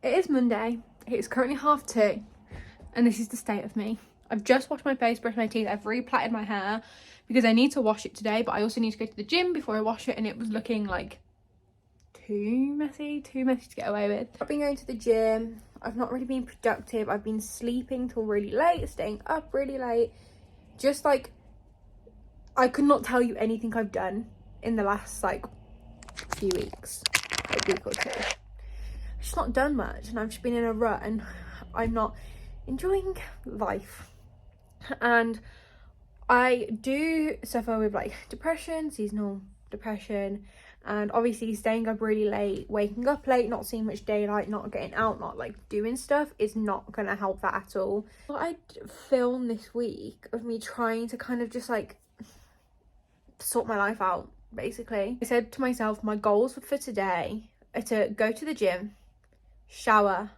It is Monday. It is currently 2:30 and this is the state of me. I've just washed my face, brushed my teeth, I've replaited my hair because I need to wash it today, but I also need to go to the gym before I wash it, and it was looking like too messy to get away with. I've been going to the gym. I've not really been productive. I've been sleeping till really late, staying up really late. Just like, I could not tell you anything I've done in the last like few weeks, a week or two. I've just not done much, and I've just been in a rut, and I'm not enjoying life. And I do suffer with like depression, seasonal depression, and obviously staying up really late, waking up late, not seeing much daylight, not getting out, not like doing stuff is not gonna help that at all. What I filmed this week of me trying to kind of just like sort my life out, basically. I said to myself, my goals for today are to go to the gym, shower,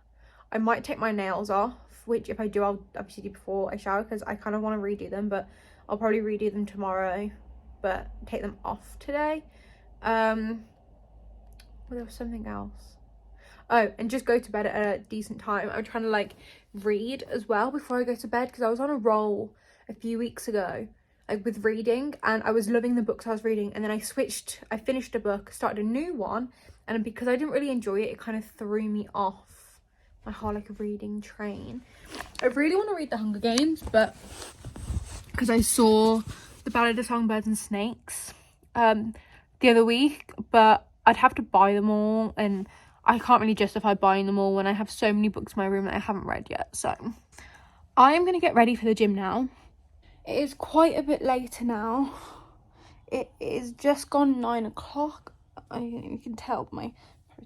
I might take my nails off, which if I do, I'll obviously do before I shower because I kind of want to redo them, but I'll probably redo them tomorrow, but take them off today. Well, there was something else. Oh, and just go to bed at a decent time. I'm trying to like read as well before I go to bed, because I was on a roll a few weeks ago like with reading, and I was loving the books I was reading, and then I finished a book, started a new one, and because I didn't really enjoy it, it kind of threw me off my whole like reading train. I really want to read The Hunger Games, but because I saw The Ballad of Songbirds and Snakes the other week, but I'd have to buy them all, and I can't really justify buying them all when I have so many books in my room that I haven't read yet. So I'm gonna get ready for the gym now. It is quite a bit later now. It is just gone 9 o'clock. You can tell probably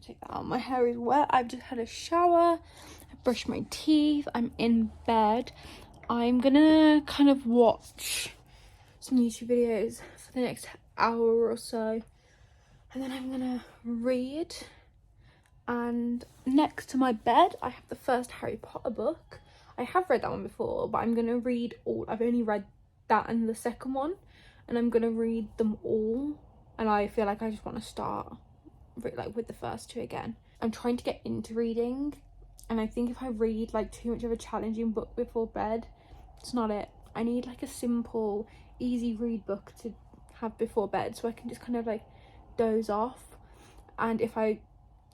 take that out. My hair is wet. I've just had a shower. I brushed my teeth. I'm in bed. I'm gonna kind of watch some YouTube videos for the next hour or so, and then I'm gonna read. And next to my bed I have the first Harry Potter book. I have read that one before, but I'm gonna read all. I've only read that and the second one, and I'm gonna read them all, and I feel like I just want to start like with the first two again. I'm trying to get into reading, and I think if I read like too much of a challenging book before bed, it's not it. I need like a simple, easy read book to have before bed, so I can just kind of like doze off, and if I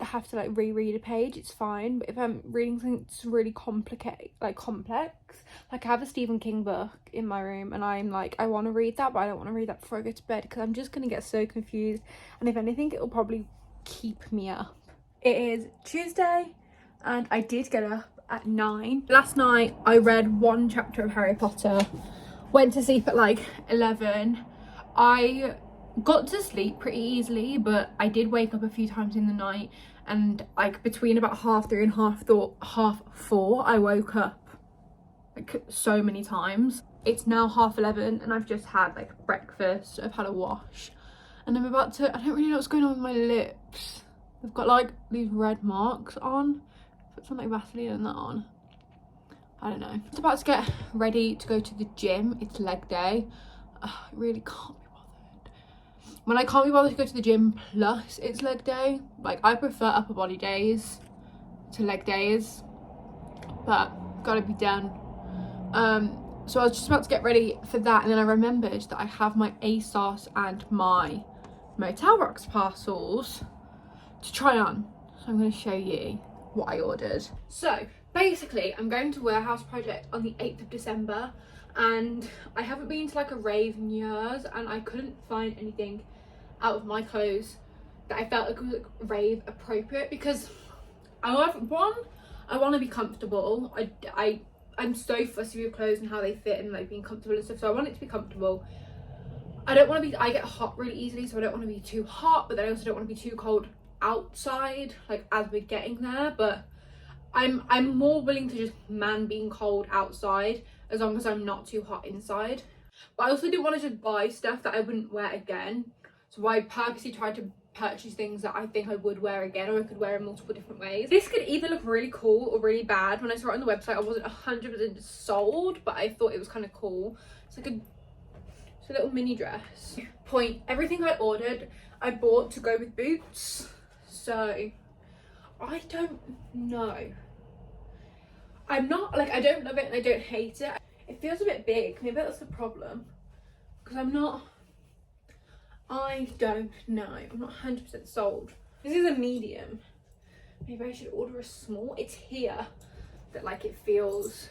have to like reread a page, it's fine. But if I'm reading something that's really complex, like I have a Stephen King book in my room, and I'm like, I want to read that, but I don't want to read that before I go to bed because I'm just gonna get so confused, and if anything, it'll probably keep me up. It is Tuesday, and I did get up at 9. Last night I read one chapter of Harry Potter, went to sleep at like 11. I got to sleep pretty easily, but I did wake up a few times in the night, and like between about 3:30 and 4:30 I woke up like so many times. It's now 11:30 and I've just had like breakfast. I've had a wash, and I'm about to, I don't really know what's going on with my lips. They've got like these red marks on. Put some like Vaseline and that on. I don't know. I'm about to get ready to go to the gym. It's leg day. I really can't be bothered. When I can't be bothered to go to the gym plus it's leg day, like I prefer upper body days to leg days, but gotta be done. So I was just about to get ready for that, and then I remembered that I have my ASOS and my Motel Rocks parcels to try on, so I'm going to show you what I ordered. So basically I'm going to Warehouse Project on the 8th of December, and I haven't been to like a rave in years, and I couldn't find anything out of my clothes that I felt like was rave appropriate, because I want to be comfortable. I'm so fussy with clothes and how they fit and like being comfortable and stuff, so I want it to be comfortable. I get hot really easily, so I don't want to be too hot, but then I also don't want to be too cold outside like as we're getting there. But I'm more willing to just man being cold outside as long as I'm not too hot inside. But I also didn't want to just buy stuff that I wouldn't wear again, so I purposely tried to purchase things that I think I would wear again, or I could wear in multiple different ways. This could either look really cool or really bad. When I saw it on the website, I wasn't 100% sold, but I thought it was kind of cool. It's like a little mini dress. Everything I ordered I bought to go with boots. So I don't know. I'm not, like, I don't love it and I don't hate it. It feels a bit big. Maybe that's the problem. Because I don't know. I'm not 100% sold. This is a medium. Maybe I should order a small. It's here that, like, it feels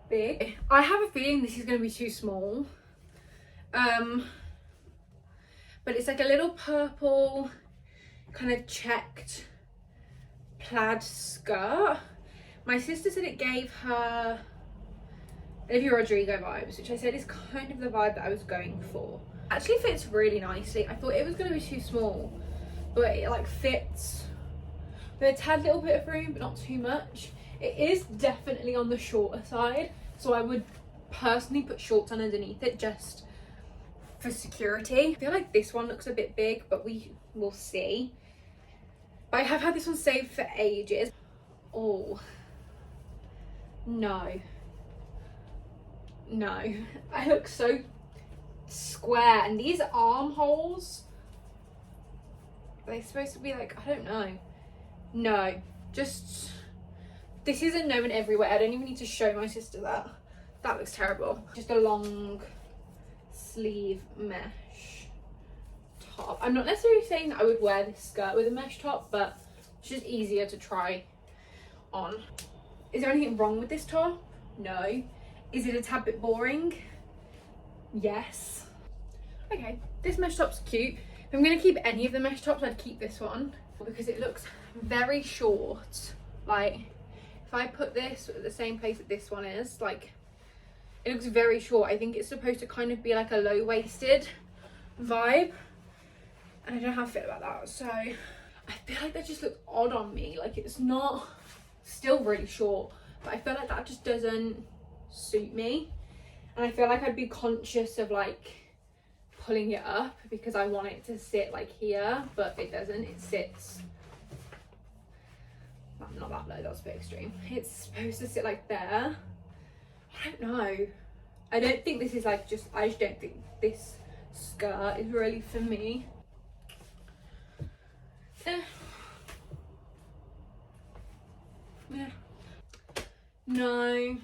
big. I have a feeling this is going to be too small. But it's like a little purple kind of checked plaid skirt. My sister said it gave her Olivia Rodrigo vibes, which I said is kind of the vibe that I was going for. Actually fits really nicely. I thought it was going to be too small, but it like fits with a tad little bit of room, but not too much. It is definitely on the shorter side, so I would personally put shorts on underneath it just for security. I feel like this one looks a bit big, but we will see. But I have had this one saved for ages. Oh no, I look so square, and these armholes, are they supposed to be like, I don't know. No, just, this is a no in everywhere. I don't even need to show my sister that. That looks terrible. Just a long sleeve mesh top. I'm not necessarily saying that I would wear this skirt with a mesh top, but it's just easier to try on. Is there anything wrong with this top? No. Is it a tad bit boring? Yes. Okay, this mesh top's cute. If I'm gonna keep any of the mesh tops, I'd keep this one because it looks very short. Like, if I put this at the same place that this one is, like, it looks very short. I think it's supposed to kind of be like a low-waisted vibe, and I don't know how I feel about that. So I feel like that just looks odd on me. Like, it's not, still really short, but I feel like that just doesn't suit me. And I feel like I'd be conscious of like pulling it up because I want it to sit like here, but it doesn't. It sits not that low, that's a bit extreme. It's supposed to sit like there. I don't know. I don't think this is like just, I just don't think this skirt is really for me. No,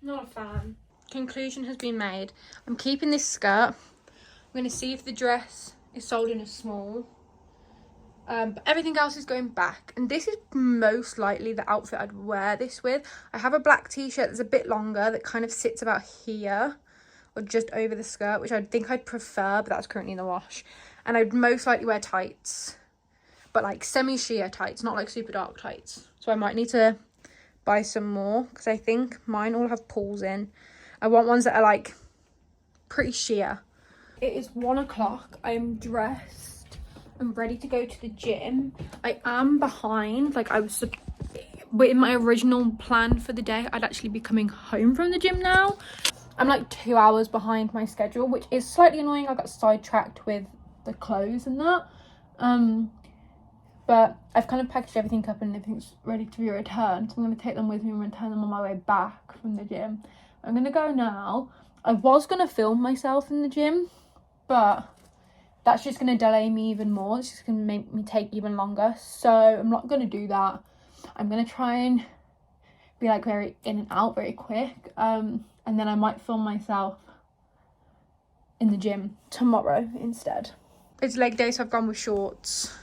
not a fan. Conclusion has been made. I'm keeping this skirt. I'm going to see if the dress is sold in a small. But everything else is going back. And this is most likely the outfit I'd wear this with. I have a black t-shirt that's a bit longer that kind of sits about here or just over the skirt, which I think I'd prefer, but that's currently in the wash. And I'd most likely wear tights, but like semi-sheer tights, not like super dark tights. So I might need to buy some more because I think mine all have pulls in. I want ones that are like pretty sheer. It is 1 o'clock. I'm dressed. I'm ready to go to the gym. I am behind. Like, I was in my original plan for the day, I'd actually be coming home from the gym now. I'm like 2 hours behind my schedule, which is slightly annoying. I got sidetracked with the clothes and that. But I've kind of packaged everything up and everything's ready to be returned. So I'm going to take them with me and return them on my way back from the gym. I'm going to go now. I was going to film myself in the gym, but that's just going to delay me even more. It's just going to make me take even longer. So I'm not going to do that. I'm going to try and be like very in and out, very quick. And then I might film myself in the gym tomorrow instead. It's leg day, so I've gone with shorts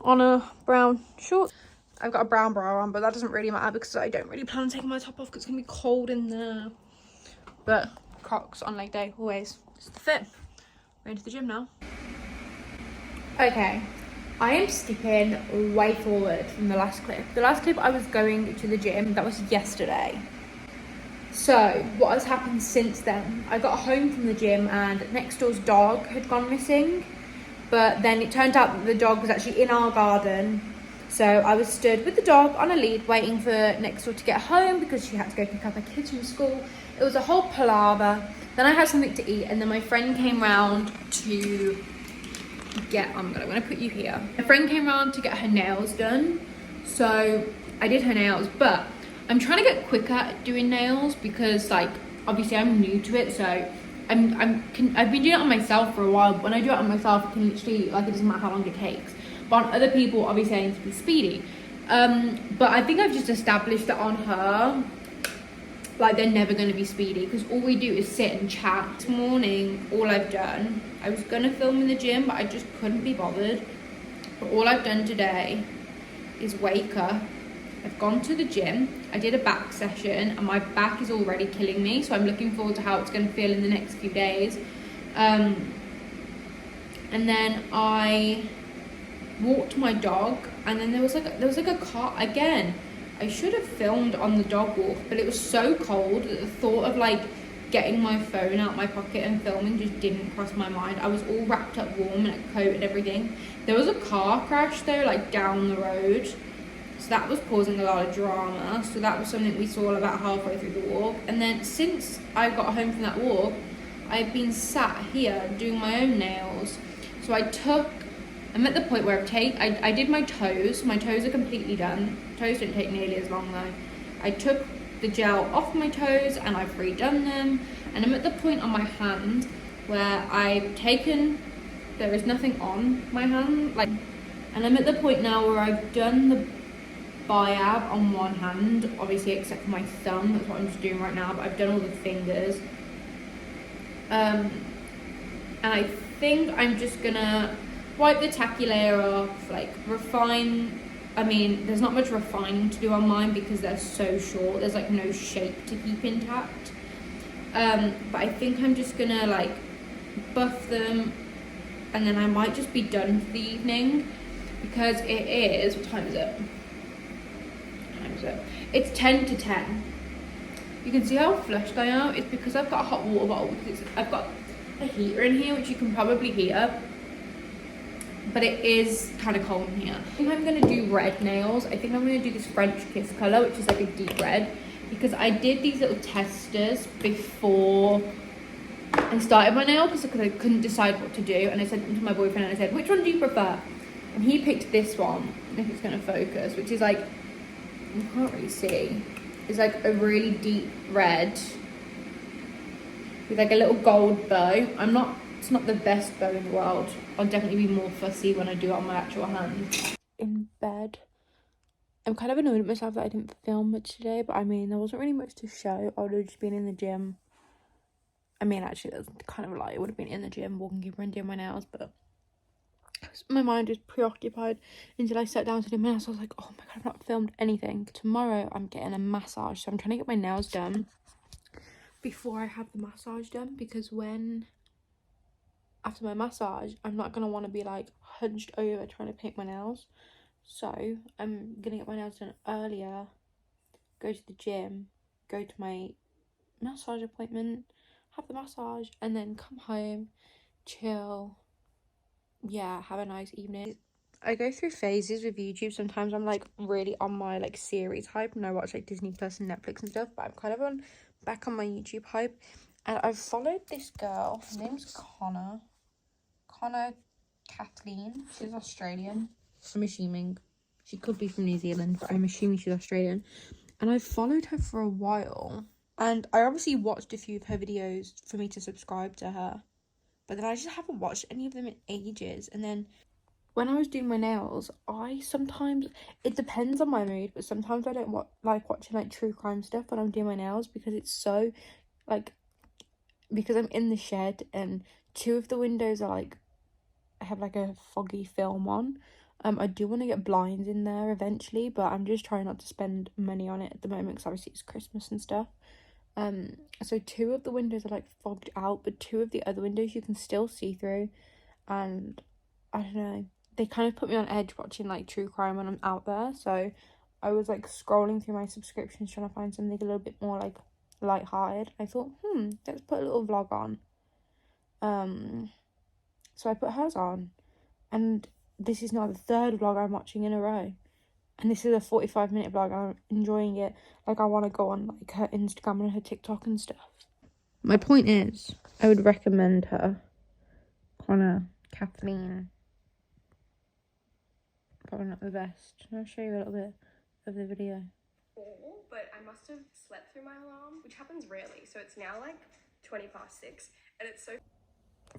on a brown short. I've got a brown bra on, but that doesn't really matter because I don't really plan on taking my top off because it's going to be cold in there. But Crocs on leg day, always. It's the fit. Going to the gym now. Okay, I am skipping way forward from the last clip. The last clip I was going to the gym, that was yesterday. So what has happened since then? I got home from the gym and next door's dog had gone missing. But then it turned out that the dog was actually in our garden. So I was stood with the dog on a lead waiting for next door to get home because she had to go pick up her kids from school. It was a whole palaver. Then I had something to eat and then my friend came round to get, I'm gonna put you here. My friend came round to get her nails done. So I did her nails, but I'm trying to get quicker at doing nails because like, obviously I'm new to it. So I've been doing it on myself for a while, but when I do it on myself, it can literally, like, it doesn't matter how long it takes. But on other people, obviously I need to be speedy. But I think I've just established that on her, like, they're never going to be speedy, because all we do is sit and chat. This morning, all I've done, I was going to film in the gym, but I just couldn't be bothered. But all I've done today is wake up. I've gone to the gym, I did a back session, and my back is already killing me, so I'm looking forward to how it's going to feel in the next few days. And then I walked my dog, and then there was like a car again. I should have filmed on the dog walk, but it was so cold that the thought of like getting my phone out my pocket and filming just didn't cross my mind. I was all wrapped up warm and a coat and everything. There was a car crash though, like down the road, so that was causing a lot of drama. So that was something we saw about halfway through the walk. And then since I got home from that walk, I've been sat here doing my own nails. So I'm at the point where I did my toes. My toes are completely done. Toes don't take nearly as long though. I took the gel off my toes and I've redone them. And I'm at the point on my hand where there is nothing on my hand. And I'm at the point now where I've done the biab on one hand, obviously except for my thumb. That's what I'm just doing right now, but I've done all the fingers. And I think I'm just gonna wipe the tacky layer off, like refine. I mean, there's not much refining to do on mine because they're so short. There's like no shape to keep intact. But I think I'm just gonna like buff them, and then I might just be done for the evening, because it is, what time is it? It's 10 to 10. You can see how flushed I am. It's because I've got a hot water bottle, because I've got a heater in here, which you can probably hear. But it is kind of cold in here. I think I'm going to do red nails. I think I'm going to do this French kiss colour, which is like a deep red. Because I did these little testers before I started my nail, because I couldn't decide what to do. And I sent them to my boyfriend and I said, which one do you prefer? And he picked this one. I think it's going to focus, which is like, you can't really see. It's like a really deep red with like a little gold bow. It's not the best bow in the world. I'll definitely be more fussy when I do it on my actual hand. In bed. I'm kind of annoyed at myself that I didn't film much today, but I mean, there wasn't really much to show. I would have just been in the gym. I mean, actually, that's kind of a lie. I would have been in the gym, walking around doing my nails, but my mind was preoccupied until I sat down to do my nails. I was like, oh my god, I've not filmed anything. Tomorrow, I'm getting a massage, so I'm trying to get my nails done before I have the massage done, because after my massage, I'm not going to want to be like hunched over trying to paint my nails. So I'm going to get my nails done earlier, go to the gym, go to my massage appointment, have the massage, and then come home, chill, yeah, have a nice evening. I go through phases with YouTube. Sometimes I'm like really on my like series hype and I watch like Disney Plus and Netflix and stuff, but I'm kind of back on my YouTube hype. And I've followed this girl. Her name's Connor Kathleen. She's Australian. I'm assuming. She could be from New Zealand, but I'm assuming she's Australian. And I've followed her for a while. And I obviously watched a few of her videos for me to subscribe to her. But then I just haven't watched any of them in ages. And then when I was doing my nails, it depends on my mood, but sometimes I don't like watching like true crime stuff when I'm doing my nails, because it's so like, because I'm in the shed and two of the windows are like, I have like a foggy film on. I do want to get blinds in there eventually, but I'm just trying not to spend money on it at the moment because obviously it's Christmas and stuff. So two of the windows are like fogged out, but two of the other windows you can still see through, and I don't know, they kind of put me on edge watching like true crime when I'm out there. So I was like scrolling through my subscriptions trying to find something a little bit more like light-hearted. I thought, let's put a little vlog on. So I put hers on, and this is now the third vlog I'm watching in a row. And this is a 45-minute vlog. I'm enjoying it. Like, I want to go on like her Instagram and her TikTok and stuff. My point is, I would recommend her. Connor Kathleen. Probably not the best. I'll show you a little bit of the video. But I must have slept through my alarm, which happens rarely. So it's now like 6:20, and it's so...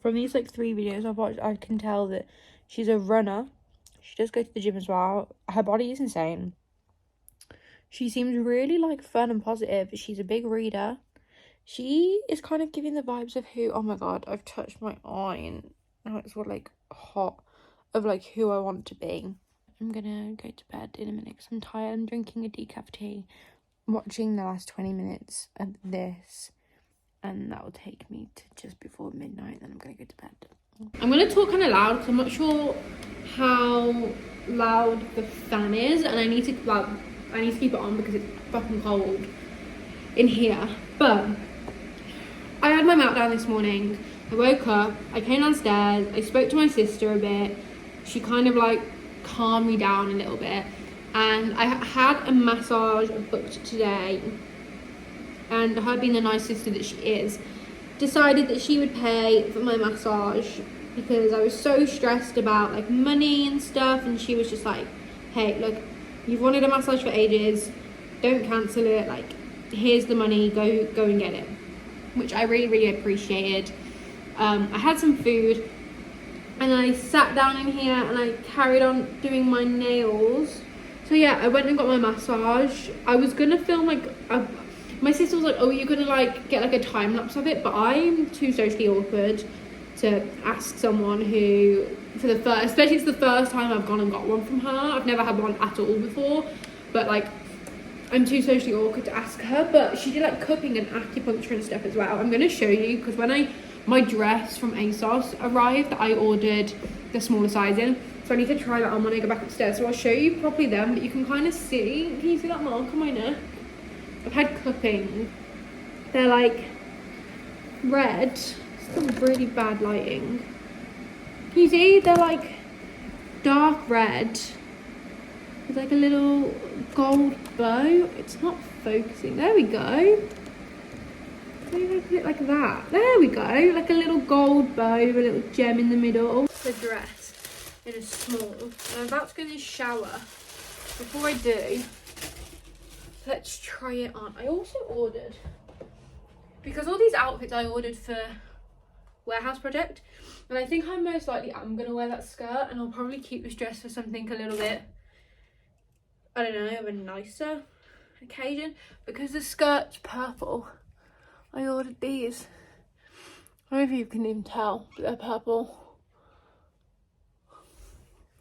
From these like 3 videos I've watched, I can tell that she's a runner. She does go to the gym as well. Her body is insane. She seems really like fun and positive. She's a big reader. She is kind of giving the vibes of who, oh my god, I've touched my eye and now it's all like hot, of like who I want to be. I'm gonna go to bed in a minute because I'm tired. I'm drinking a decaf tea, watching the last 20 minutes of this, and that will take me to just before midnight. Then I'm gonna go to bed. I'm gonna talk kind of loud because I'm not sure how loud the fan is, and I need to keep it on because it's fucking cold in here. But I had my meltdown this morning. I woke up, I came downstairs, I spoke to my sister a bit. She kind of like calmed me down a little bit, and I had a massage booked today, and her being the nice sister that she is, decided that she would pay for my massage because I was so stressed about like money and stuff, and she was just like, hey, look, you've wanted a massage for ages, don't cancel it, like here's the money, go and get it, which I really appreciated. I had some food and I sat down in here and I carried on doing my nails. So yeah, I went and got my massage. I was gonna film like my sister was like, oh, you're gonna like get like a time lapse of it, but I'm too socially awkward to ask someone who, for the first, especially it's the first time I've gone and got one from her. I've never had one at all before, but like I'm too socially awkward to ask her. But she did like cupping and acupuncture and stuff as well. I'm gonna show you because when my dress from ASOS arrived, I ordered the smaller size in, so I need to try that on when I go back upstairs. So I'll show you properly then, but you can kind of see, can you see that mark on my neck? I've had cupping. They're like red. It's some really bad lighting. Can you see? They're like dark red with like a little gold bow. It's not focusing. There we go. Maybe I put it like that. There we go. Like a little gold bow with a little gem in the middle. The dress in a small. I'm about to go in the shower. Before I do, let's try it on. I also ordered, because all these outfits I ordered for Warehouse Project, and I think I most likely am going to wear that skirt, and I'll probably keep this dress for something a little bit, I don't know, of a nicer occasion. Because the skirt's purple, I ordered these. I don't know if you can even tell, but they're purple.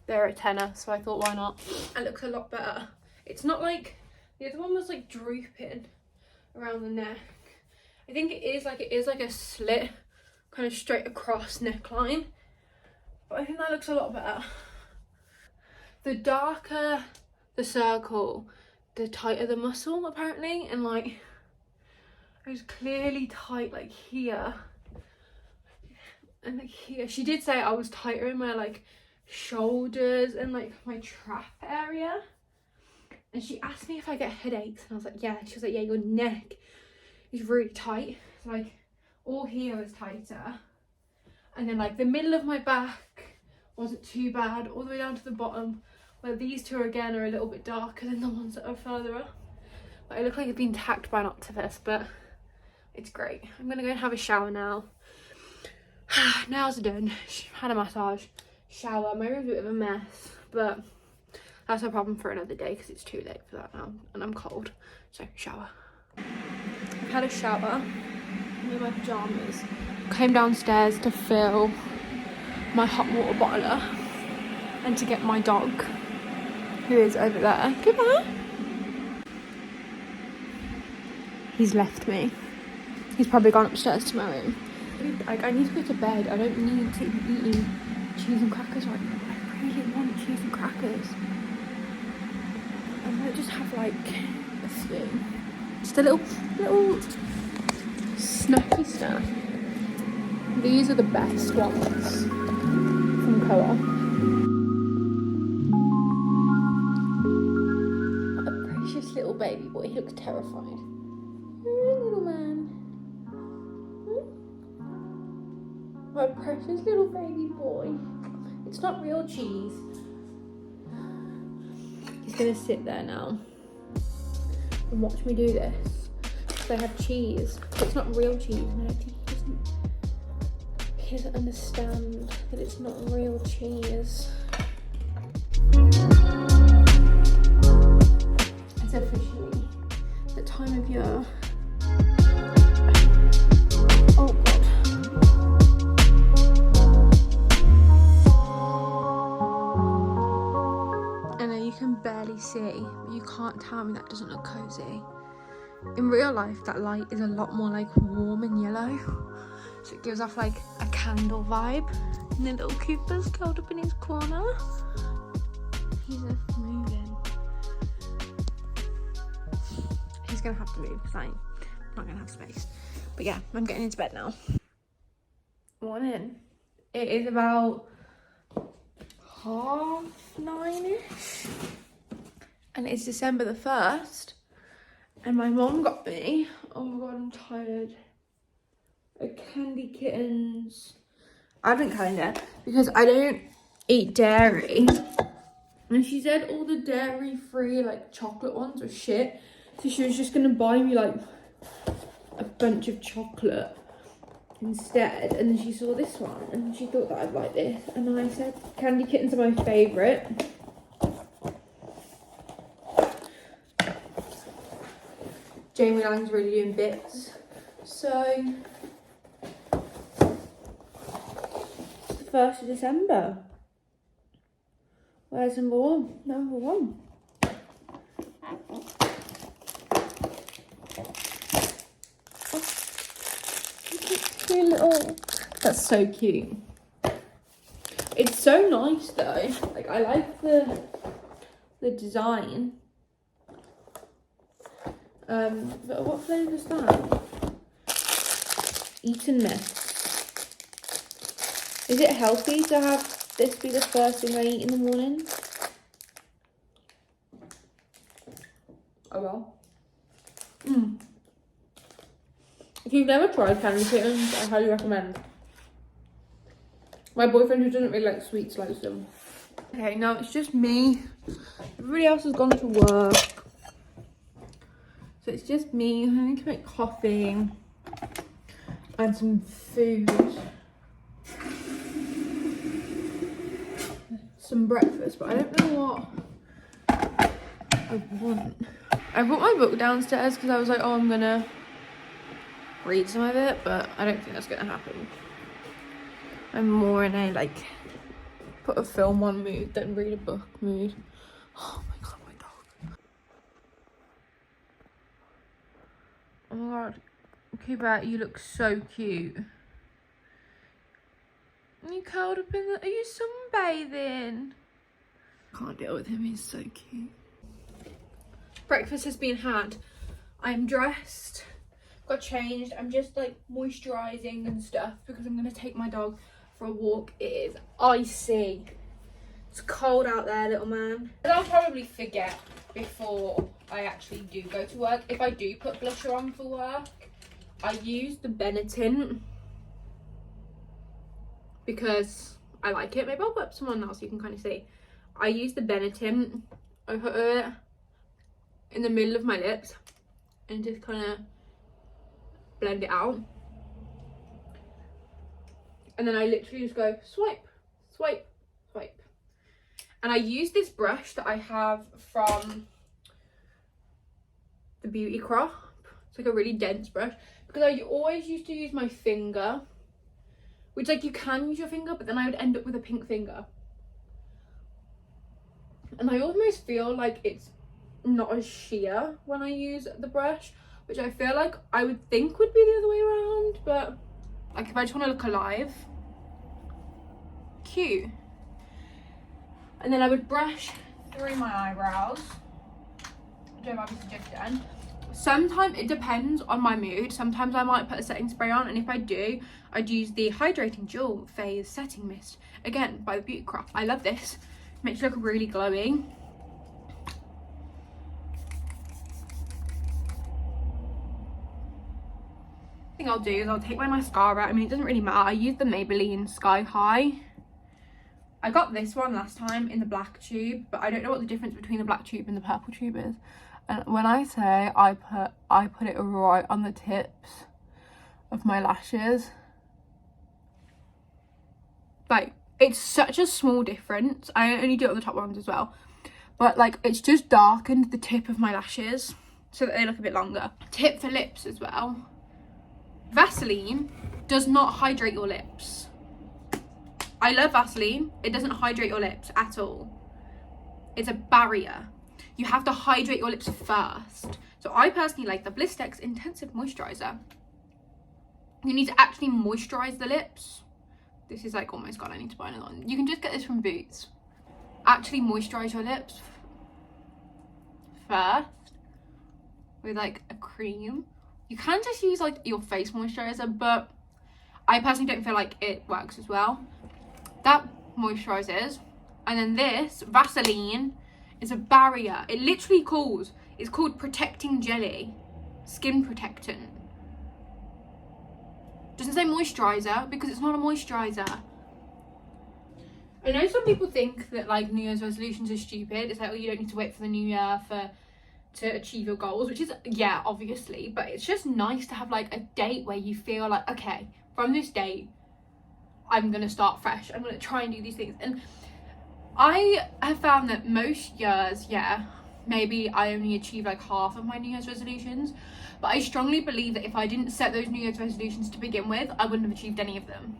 They're a tenner, so I thought, why not? It looks a lot better. It's not like, the other one was like drooping around the neck. I think it is like a slit, kind of straight across neckline. But I think that looks a lot better. The darker the circle, the tighter the muscle apparently, and like it was clearly tight like here and like here. She did say I was tighter in my like shoulders and like my trap area, and she asked me if I get headaches, and I was like, yeah. She was like, yeah, your neck is really tight. So like all here is tighter, and then like the middle of my back wasn't too bad, all the way down to the bottom where these two again are a little bit darker than the ones that are further up. But I look like I've been attacked by an octopus, but it's great. I'm gonna go and have a shower now. Nails are done, had a massage, shower. My room's a bit of a mess, but that's a problem for another day because it's too late for that now and I'm cold. So shower. I've had a shower, I'm in my pajamas. Came downstairs to fill my hot water bottler and to get my dog, who is over there. Goodbye. He's left me. He's probably gone upstairs to my room. Like, I need to go to bed. I don't need to be eating cheese and crackers right now. I really want cheese and crackers. I might just have like a spoon. Just a little snacky snack. These are the best ones from Co-op. A precious little baby boy. He looks terrified. Little man. My precious little baby boy. It's not real cheese. He's gonna sit there now and watch me do this. Because I have cheese. But it's not real cheese. And I think he doesn't understand that it's not real cheese. the time of year. Oh god. I know you can barely see, but you can't tell me that doesn't look cozy. In real life, that light is a lot more like warm and yellow, so it gives off like a candle vibe. And the little Cooper's curled up in his corner. He's just moving. He's gonna have to move because I'm not gonna have space. But yeah, I'm getting into bed now. Morning. It is about 9:30ish, and it's December the 1st. And my mom got me, oh my god, I'm tired, a Candy Kittens advent calendar because I don't eat dairy. And she said all the dairy-free like chocolate ones were shit. So she was just gonna buy me like a bunch of chocolate instead. And then she saw this one and she thought that I'd like this. And I said Candy Kittens are my favourite. Jamie Lang's really doing bits. So it's the 1st of December. Where's number one? Number one. Cute little. That's so cute. It's so nice though. Like I like the design. But what flavour is that? Eton Mist. Is it healthy to have this be the first thing I eat in the morning? Oh well. If you've never tried Candy Kittens, I highly recommend. My boyfriend, who doesn't really like sweets, likes them. Okay, now it's just me. Everybody else has gone to work. So it's just me. I need to make coffee and some food. Some breakfast, but I don't know what I want. I brought my book downstairs because I was like, oh, I'm gonna read some of it, but I don't think that's gonna happen. I'm more in a like put a film on mood than read a book mood. Oh my god, my dog. Oh my god, Cooper, you look so cute. Are you curled up in the... Are you sunbathing? Can't deal with him, he's so cute. Breakfast has been had. I'm dressed, got changed. I'm just like moisturising and stuff because I'm going to take my dog for a walk. It is icy. It's cold out there, little man. And I'll probably forget before I actually do go to work. If I do put blusher on for work, I use the Benetint because I like it. Maybe I'll put up some on now so you can kind of see. I use the Benetint. I put it in the middle of my lips and just kind of blend it out. And then I literally just go swipe, swipe, swipe. And I use this brush that I have from the Beauty Crop. It's like a really dense brush because I always used to use my finger, which like you can use your finger, but then I would end up with a pink finger. And I almost feel like it's not as sheer when I use the brush, which I feel like I would think would be the other way around, but like if I just want to look alive, cute. And then I would brush through my eyebrows, which I've obviously just done. Sometimes it depends on my mood. Sometimes I might put a setting spray on, and if I do, I'd use the Hydrating Dual Phase Setting Mist, again by the Beauty Crop. I love this. It makes you look really glowy. Thing I'll do is I'll take my mascara. I mean, it doesn't really matter. I use the Maybelline Sky High. I got this one last time in the black tube, but I don't know what the difference between the black tube and the purple tube is. And when I say I put it right on the tips of my lashes. Like, it's such a small difference. I only do it on the top ones as well. But like, it's just darkened the tip of my lashes. so that they look a bit longer. Tip for lips as well. Vaseline does not hydrate your lips. I love Vaseline. It doesn't hydrate your lips at all. It's a barrier. You have to hydrate your lips first. So I personally like the Blistex Intensive Moisturizer. You need to actually moisturize the lips. This is like almost gone. I need to buy another one. You can just get this from Boots. Actually moisturize your lips first with like a cream. You can just use like your face moisturizer, but I personally don't feel like it works as well. That moisturizes. And then this Vaseline is a barrier. It literally it's called protecting jelly, skin protectant. Doesn't say moisturizer because it's not a moisturizer. I know some people think that like New Year's resolutions are stupid. It's like, oh, you don't need to wait for the new year to achieve your goals, which is, yeah, obviously, but it's just nice to have like a date where you feel like, okay, from this date I'm gonna start fresh. I'm gonna try and do these things. And I have found that most years, yeah, maybe I only achieve like half of my New Year's resolutions, but I strongly believe that if I didn't set those New Year's resolutions to begin with, I wouldn't have achieved any of them.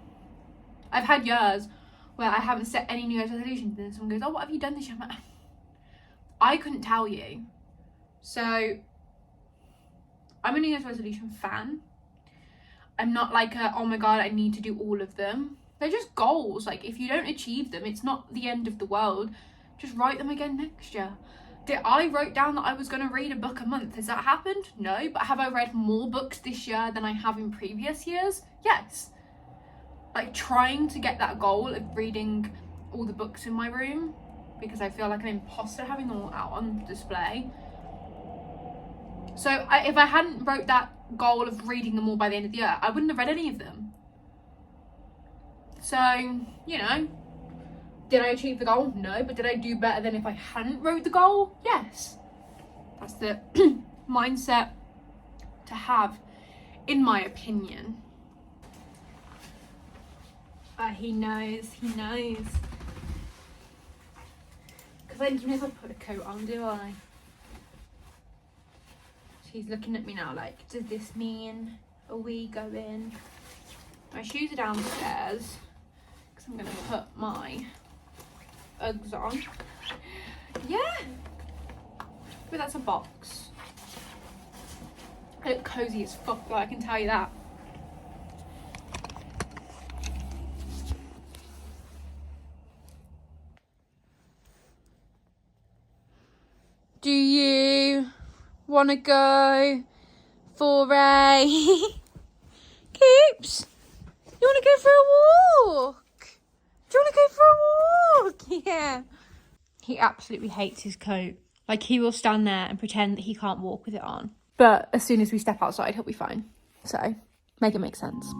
I've had years where I haven't set any New Year's resolutions, and someone goes, oh, what have you done this year? I'm like, I couldn't tell you. So I'm a New Year's resolution fan. I'm not like oh my god, I need to do all of them. They're just goals. Like, if you don't achieve them, it's not the end of the world. Just write them again next year. I wrote down that I was going to read a book a month. Has that happened? No. But have I read more books this year than I have in previous years? Yes. Like, trying to get that goal of reading all the books in my room, because I feel like an imposter having them all out on display. So if I hadn't wrote that goal of reading them all by the end of the year, I wouldn't have read any of them. So, you know, did I achieve the goal? No. But did I do better than if I hadn't wrote the goal? Yes. That's the mindset to have, in my opinion. He knows. Because I never put a coat on, do I? She's looking at me now like, does this mean are we going? My shoes are downstairs because I'm going to put my Uggs on. Yeah. But that's a box. I look cozy as fuck, like, I can tell you that. Do you want to go for a Coops? You want to go for a walk? Do you want to go for a walk? Yeah. He absolutely hates his coat. Like, he will stand there and pretend that he can't walk with it on. But as soon as we step outside, he'll be fine. So, make it make sense.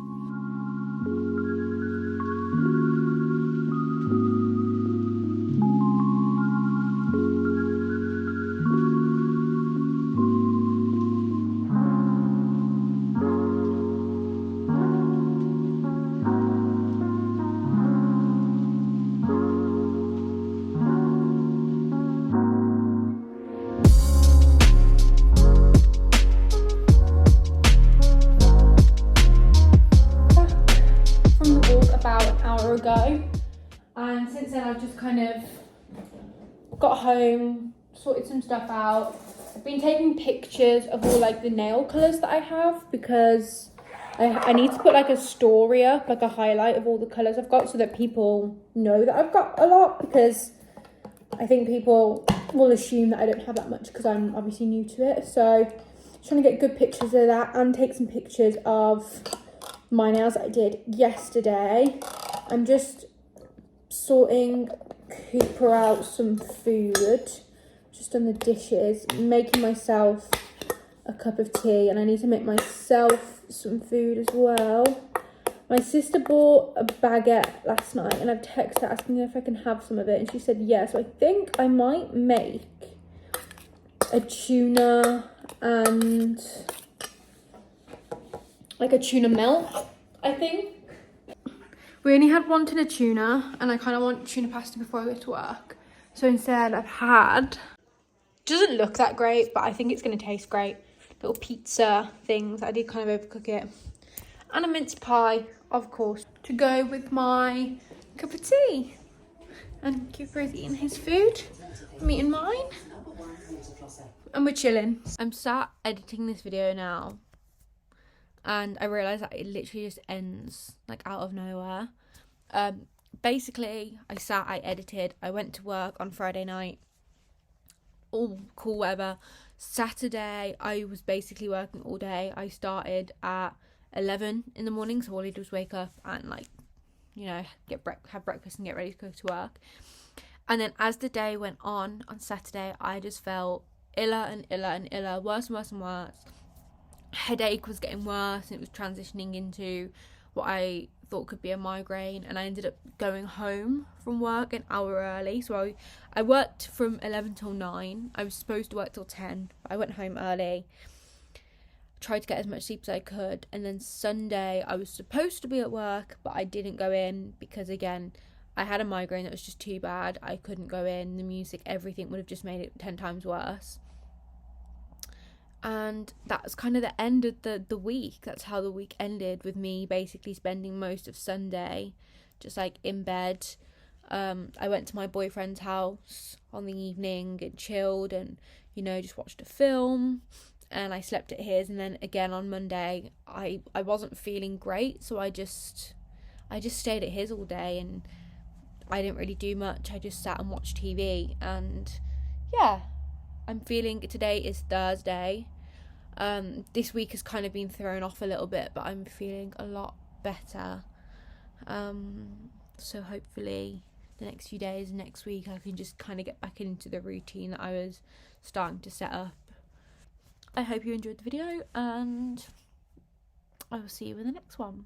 Ago, and since then I've just kind of got home, sorted some stuff out. I've been taking pictures of all like the nail colours that I have, because I need to put like a story up, like a highlight of all the colours I've got, so that people know that I've got a lot, because I think people will assume that I don't have that much because I'm obviously new to it. So just trying to get good pictures of that and take some pictures of my nails that I did yesterday. I'm just sorting Cooper out some food, just on the dishes, making myself a cup of tea, and I need to make myself some food as well. My sister bought a baguette last night, and I've texted her asking her if I can have some of it, and she said yes. So I think I might make a tuna and like a tuna melt, I think. We only had one tin of tuna, and I kind of want tuna pasta before I go to work. So instead I've had Doesn't look that great, but I think it's going to taste great. Little pizza things. I did kind of overcook it. And a mince pie, of course, to go with my cup of tea. And Cooper's eating his food. I'm eating mine. And we're chilling. I'm sat editing this video now. And I realise that it literally just ends, like, out of nowhere. Basically, I edited. I went to work on Friday night. All cool weather. Saturday, I was basically working all day. I started at 11 in the morning, so all I did was wake up and, like, you know, have breakfast and get ready to go to work. And then as the day went on Saturday, I just felt iller and iller and iller, worse and worse and worse. Headache was getting worse, and it was transitioning into what I thought could be a migraine, and I ended up going home from work an hour early. So I worked from 11 till 9. I was supposed to work till 10, but I went home early, tried to get as much sleep as I could. And then Sunday I was supposed to be at work, but I didn't go in because, again, I had a migraine that was just too bad. I couldn't go in. The music, everything would have just made it 10 times worse. And that's kind of the end of the week. That's how the week ended, with me basically spending most of Sunday just, like, in bed. I went to my boyfriend's house on the evening and chilled and, you know, just watched a film, and I slept at his. And then again on Monday I wasn't feeling great, so I just stayed at his all day, and I didn't really do much. I just sat and watched TV. And yeah, I'm feeling, today is Thursday. This week has kind of been thrown off a little bit, but I'm feeling a lot better. So hopefully the next few days, next week, I can just kind of get back into the routine that I was starting to set up. I hope you enjoyed the video, and I will see you in the next one.